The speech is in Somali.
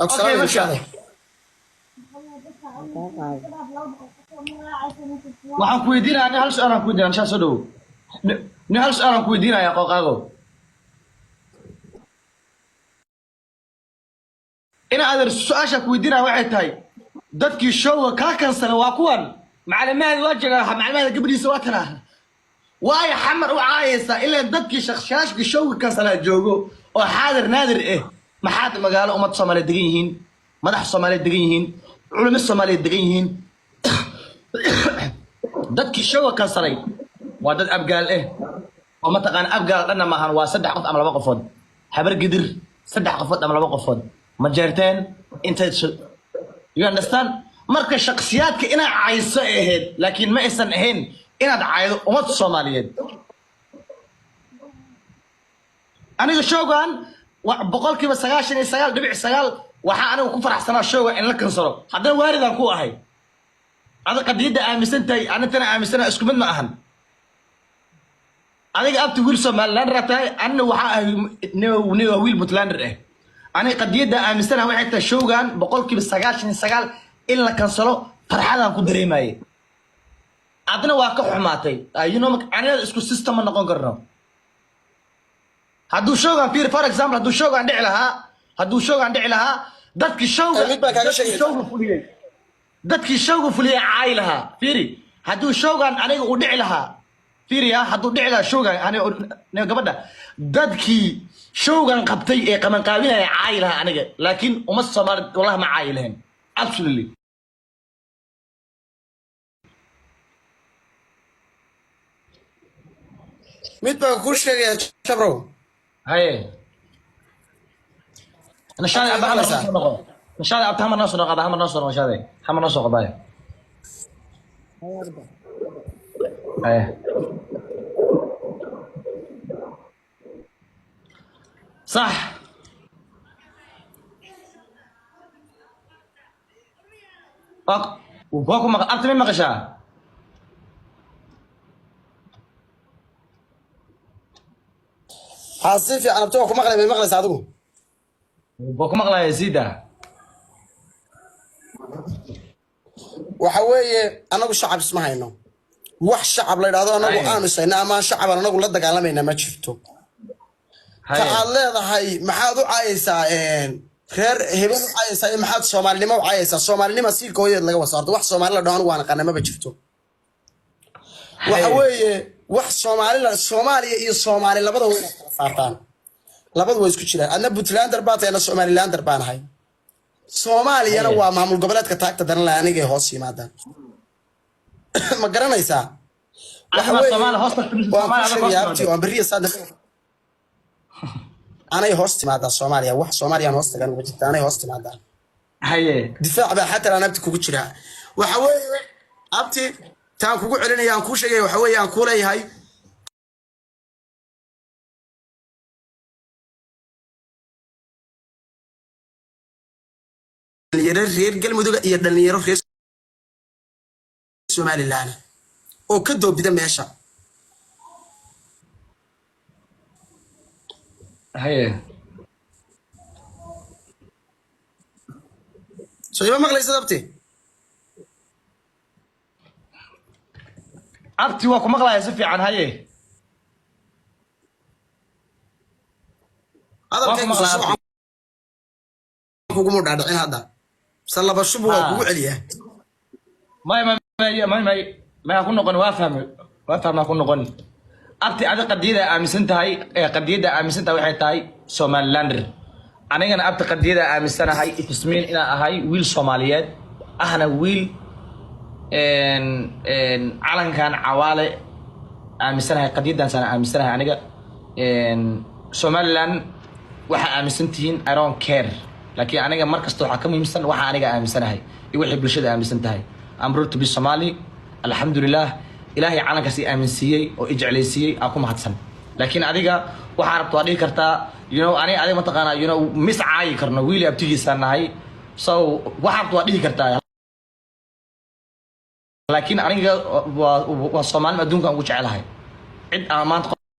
اوكي مركا waxaan ku weydiinaa ani hal su'aal aan ku weydiinaa anshaa soo dhawo ni hal su'aal aan ku weydiinayaa qooqaago ina adeer su'aasha ku weydiinaa waxay tahay dadkii showga kaa kansana waa kuwan macalimaad waa joogaa macalimaad gabadhiisa waa tanaa waayo xamar u caayaysa ilaa dadkii shakhsiyaashka showga kansana joogo oo xaadir naadir ah maxaad magaalo ummad Soomaaliyeed degan yihiin madax Soomaaliyeed degan yihiin culimo Soomaaliyeed degan yihiin dadkii showga kansanay waa dad abgaal ah oo ma taqaan abgaal dhanna maahan waa 3 qof ama 2 qofood habar gidir 3 qofood ama 2 qofood ma jeerteen inta you understand marka shakhsiyaadka ina caayso ahayd laakiin ma aysan ahayn inaad caaydo ummad Soomaaliyeed aniga showgan boqolkiiba 99.9 waxa anigu ku faraxsanaa showga in la kansaro haddana waaridaan ku ahay هذا قضية آمسنتي أنا تنا آمسنا اسكو من ما أهن أنا أبتي ويلسون مالان رتاي أنا وحا نيو ويل بوتلان رأي أنا قضية آمسنا وحتى شوغان بقول كي بالسجال إلا كنسلو فرحان أكون دريماي أدنى واقع حماتي ينومك أنا اسكو سيستم من نقول قرنا هادو شوغان بير فور إكزامبل هادو شوغان دع لها دتك شوغان فولي dadkii showga fuliyay caay lahaa fiiri haduu showgan aniga u dhici lahaa fiiriya haduu dhici lahaa showgan aniga gabadha dadkii showgan qabtay ee qaban qaabinaya caay lahaa aniga laakiin uma Soomaali wallahi ma caay lahayn absolutely mid baa ku sheegaya shabrow haye ana shalay abaa إن شاء الله أبتهم الناس نقطة هم الناس إن شاء الله هم الناس قضايا. إيه. صح. وباكو ما أنت مين مقشة؟ حاسيفي أنا بتوعكم مقلة ساعدكم. وباكو مقلة يزيدها. وحوي أنا بالشعب اسمها إنه وح شعب لا يرادو أنا وآمس إن أما شعب أنا أقول لك على مين ما شفته تعال هذا هاي محادو عايسة خير هبل عايسة محاد سومالي ما عايسة سومالي ما سير كوي اللي جوا صارت وح سومالي لدهان وأنا قنا ما بشفته وحوي وح سومالي الصومالي لبضو وين صارتان لبضو ويسكت شيء أنا بتلاند دربات أنا سومالي لاند دربان هاي Soomaaliya ana waa maamul goboleedka taagta daran la aniga hoos yimaadaan ma garanaysaa waxa Soomaaliya hoos tagtay Soomaaliya waa bariya saad anay hoos timaada Soomaaliya wax Soomaaliyan hoos tagan wajita anay hoos timaadaan haye difaac baa xataa aan abti kugu jira waxa weeye abti taan kugu celinayaan ku sheegay waxa weeye aan ku leeyahay reer galmudug iyo dhalinyaro reer Somaliland oo ka doobida meesha haye soo ima maqlaysid abti waa ku maqlaaya si fiican haye kugu mudhaadhicin hadda سلبا شبو كوغو عليا ما اكون نقن وافهم اكون نقن ابتي اد قديده امسنتahay قديده امسنتahay waxay tahay Somalilander anigana abti qadiyada aamisanahay ismiin ina ahay wiil Soomaaliyeed ahna wiil calankan cawaale aamisanahay qadiyadan sana aamisanahay aniga Somaliland waxa aaminsantihiin I don't care لكن أنا جا مركز توحى كم يمسن واحد أنا جا أمسن هاي يوحي بالشدة أمسن تهاي أمرت بالصومالي الحمد لله إلهي عنا كسي أمسية وإجعلي سي أكون هتسن لكن أنا جا واحد طوالي كرتا أنا ما تقانا مس عاي كرنا ويلي أبتيجي سنة هاي واحد طوالي كرتا لكن أنا جا والصومال ما دون كان وجه على هاي عد أمان